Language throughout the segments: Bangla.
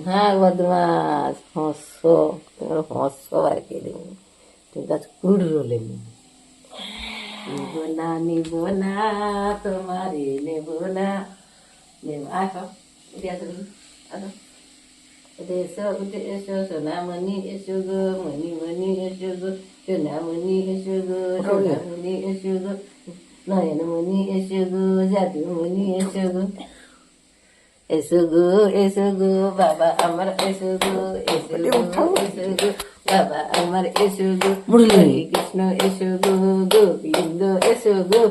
হ্যাঁ বদমাস হস্য, তোমার হস্য আর কে দেব, ঠিক আছে কুড়ো লেবু নিব না তোমারে নেব না, নেব আসো উঠে আসো দেখি, আসো উঠে এসো, উঠে এসো সোনামণি এসো গো, মণি মণি এসো গো, সোনামণি এসো গো, সোনামণি এসো গো, নয়নমণি এসো গো, জাদুমণি এসো গো, এসো গো এসো গো বাবা আমার এসো গো, এসো গো এসো গো বাবা আমার এসো গো, হরে কৃষ্ণ এসো গো, গোবিন্দ এসো গো।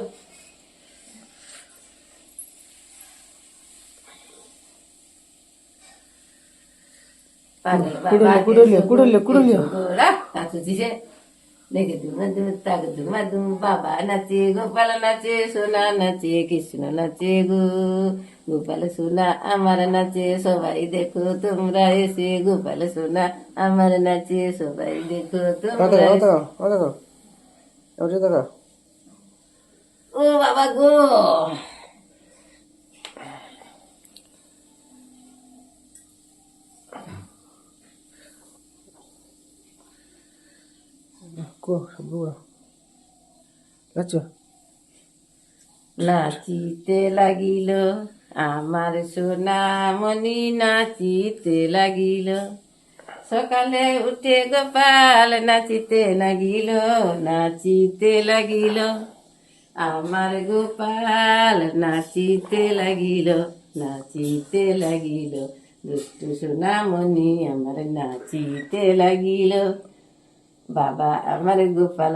বাবা নাচে, গোপাল নাচে, সোনা নাচে, কৃষ্ণ নাচে গো, গোপাল সোনা আমার নাচে, সবাই দেখো তোমরা এসে, গোপাল সোনা আমার নাচে, সবাই দেখো তোমরা এসে। ও বাবা গো, নাচিতে লাগিল আমার সোনামণি, নাচিতে লাগিল, সকালে উঠে গোপাল নাচিতে লাগিল, নাচিতে লাগিল, আমার গোপাল নাচিতে লাগিল, নাচিতে লাগিল, দুষ্টু সোনামণি আমার নাচিতে লাগিল, বাবা আমার গোপাল